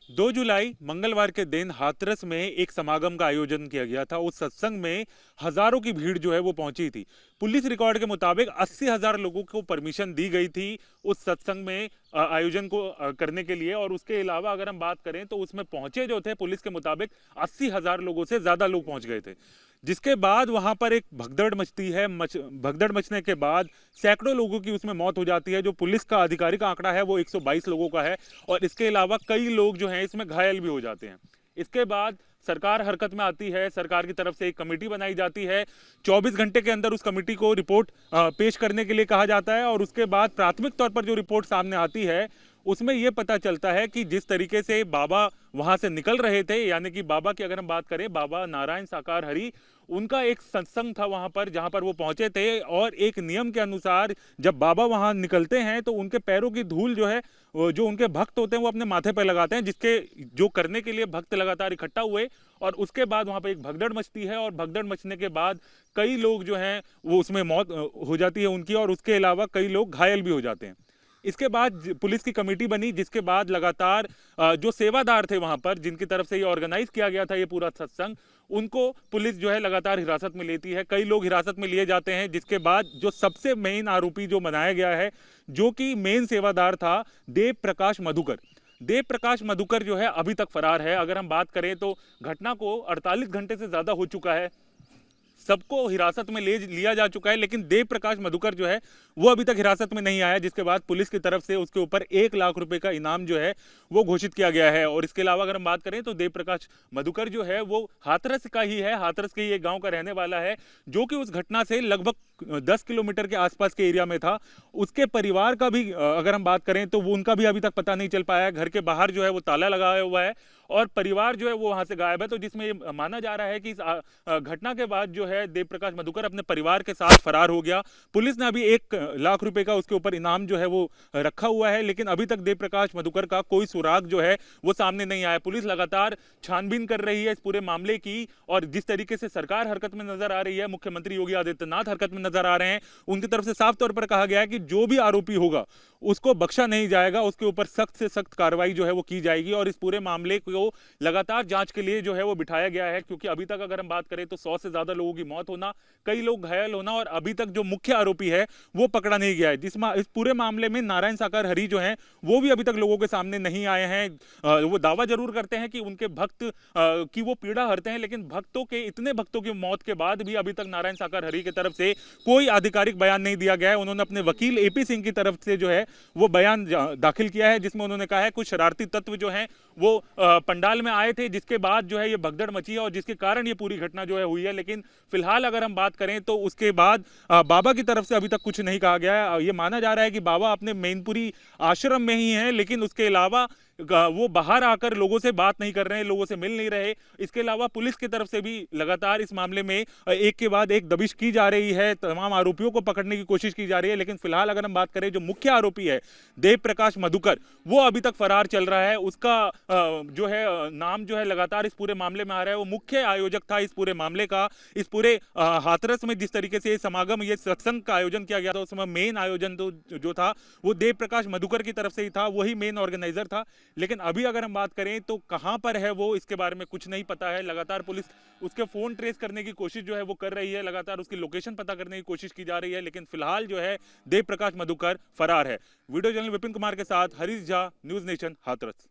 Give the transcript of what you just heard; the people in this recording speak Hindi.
2 जुलाई मंगलवार के दिन हाथरस में एक समागम का आयोजन किया गया था। उस सत्संग में हजारों की भीड़ जो है वो पहुंची थी। पुलिस रिकॉर्ड के मुताबिक 80,000 लोगों को परमिशन दी गई थी उस सत्संग में आयोजन को करने के लिए। और उसके अलावा अगर हम बात करें तो उसमें पहुंचे जो थे पुलिस के मुताबिक 80,000 लोगों से ज्यादा लोग पहुंच गए थे। जिसके बाद वहां पर एक भगदड़ मचती है। भगदड़ मचने के बाद सैकड़ों लोगों की उसमें मौत हो जाती है। जो पुलिस का आधिकारिक आंकड़ा है वो 122 लोगों का है। और इसके अलावा कई लोग जो हैं इसमें घायल भी हो जाते हैं। इसके बाद सरकार हरकत में आती है। सरकार की तरफ से एक कमेटी बनाई जाती है। 24 घंटे के अंदर उस कमेटी को रिपोर्ट पेश करने के लिए कहा जाता है। और उसके बाद प्राथमिक तौर पर जो रिपोर्ट सामने आती है उसमें यह पता चलता है कि जिस तरीके से बाबा वहां से निकल रहे थे, यानी कि बाबा की अगर हम बात करें, बाबा नारायण साकार हरि, उनका एक सत्संग था वहां पर जहां पर वो पहुंचे थे। और एक नियम के अनुसार जब बाबा वहां निकलते हैं तो उनके पैरों की धूल जो है जो उनके भक्त होते हैं वो अपने माथे पर लगाते हैं, जिसके जो करने के लिए भक्त लगातार इकट्ठा हुए। और उसके बाद वहां पर एक भगदड़ मचती है और भगदड़ मचने के बाद कई लोग जो हैं वो उसमें मौत हो जाती है उनकी। और उसके अलावा कई लोग घायल भी हो जाते हैं। इसके बाद पुलिस की कमेटी बनी, जिसके बाद लगातार जो सेवादार थे वहां पर, जिनकी तरफ से ये ऑर्गेनाइज किया गया था ये पूरा सत्संग, उनको पुलिस जो है लगातार हिरासत में लेती है। कई लोग हिरासत में लिए जाते हैं। जिसके बाद जो सबसे मेन आरोपी जो बनाया गया है, जो कि मेन सेवादार था, देव प्रकाश मधुकर। देव प्रकाश मधुकर जो है अभी तक फरार है। अगर हम बात करें तो घटना को 48 घंटे से ज्यादा हो चुका है, सबको हिरासत में ले लिया जा चुका है, लेकिन देव प्रकाश मधुकर जो है वो अभी तक हिरासत में नहीं आया। जिसके बाद पुलिस की तरफ से उसके ऊपर 1 लाख रुपए का इनाम जो है वो घोषित किया गया है। और इसके अलावा अगर हम बात करें तो देव प्रकाश मधुकर जो है वो हाथरस का ही है, हाथरस के ही एक गांव का रहने वाला है, जो कि उस घटना से लगभग 10 किलोमीटर के आसपास के एरिया में था। उसके परिवार का भी अगर हम बात करें तो वो उनका भी अभी तक पता नहीं चल पाया है। घर के बाहर जो है वो ताला लगाया हुआ है और परिवार जो है वो वहां से गायब है। तो जिसमें ये माना जा रहा है कि इस घटना के बाद जो है देव प्रकाश मधुकर अपने परिवार के साथ फरार हो गया। पुलिस ने अभी 1 लाख रुपए का उसके ऊपर इनाम जो है वो रखा हुआ है, लेकिन अभी तक देव प्रकाश मधुकर का कोई सुराग जो है वो सामने नहीं आया। पुलिस लगातार छानबीन कर रही है इस पूरे मामले की। और जिस तरीके से सरकार हरकत में नजर आ रही है, मुख्यमंत्री योगी आदित्यनाथ हरकत में नजर आ रहे हैं, उनकी तरफ से साफ तौर पर कहा गया है कि जो भी आरोपी होगा उसको बख्शा नहीं जाएगा, उसके ऊपर सख्त से सख्त कार्रवाई जो है वो की जाएगी। और इस पूरे मामले को लगातार जांच के लिए जो है वो बिठाया गया है, क्योंकि अभी तक अगर हम बात करें तो 100 से ज्यादा लोगों की मौत होना, कई लोग घायल होना, और अभी तक जो मुख्य आरोपी है वो पकड़ा नहीं गया है। इस पूरे मामले में नारायण साकार हरि जो हैं वो भी अभी तक लोगों के सामने नहीं आए हैं। वो दावा जरूर करते हैं कि उनके भक्त की वो पीड़ा हरते हैं, लेकिन इतने भक्तों की मौत के बाद भी अभी तक नारायण साकार हरि की तरफ से कोई आधिकारिक बयान नहीं दिया गया है। उन्होंने अपने वकील एपी सिंह की तरफ से जो है वो बयान दाखिल किया है, जिसमें उन्होंने कहा है कुछ शरारती तत्व जो हैं वो पंडाल में आए थे, जिसके बाद जो है ये भगदड़ मची है और जिसके कारण ये पूरी घटना जो है हुई है। लेकिन फिलहाल अगर हम बात करें तो उसके बाद बाबा की तरफ से अभी तक कुछ नहीं कहा गया है। ये माना जा रहा है कि बाबा अपने मैनपुरी आश्रम में ही हैं, लेकिन उसके अलावा वो बाहर आकर लोगों से बात नहीं कर रहे हैं, लोगों से मिल नहीं रहे। इसके अलावा पुलिस की तरफ से भी लगातार इस मामले में एक के बाद एक दबिश की जा रही है, तमाम आरोपियों को पकड़ने की कोशिश की जा रही है। लेकिन फिलहाल अगर हम बात करें जो मुख्य आरोपी है देव प्रकाश मधुकर, वो अभी तक फरार चल रहा है। उसका जो है नाम जो है लगातार इस पूरे मामले में आ रहा है। वो मुख्य आयोजक था इस पूरे मामले का। इस पूरे हाथरस में जिस तरीके से समागम, ये सत्संग का आयोजन किया गया था, उसमें मेन आयोजन तो जो था वो देव प्रकाश मधुकर की तरफ से ही था, वही मेन ऑर्गेनाइजर था। लेकिन अभी अगर हम बात करें तो कहां पर है वो, इसके बारे में कुछ नहीं पता है। लगातार पुलिस उसके फोन ट्रेस करने की कोशिश जो है वो कर रही है, लगातार उसकी लोकेशन पता करने की कोशिश की जा रही है, लेकिन फिलहाल जो है देव प्रकाश मधुकर फरार है। वीडियो जर्नलिस्ट विपिन कुमार के साथ हरीश झा, न्यूज नेशन, हाथरस।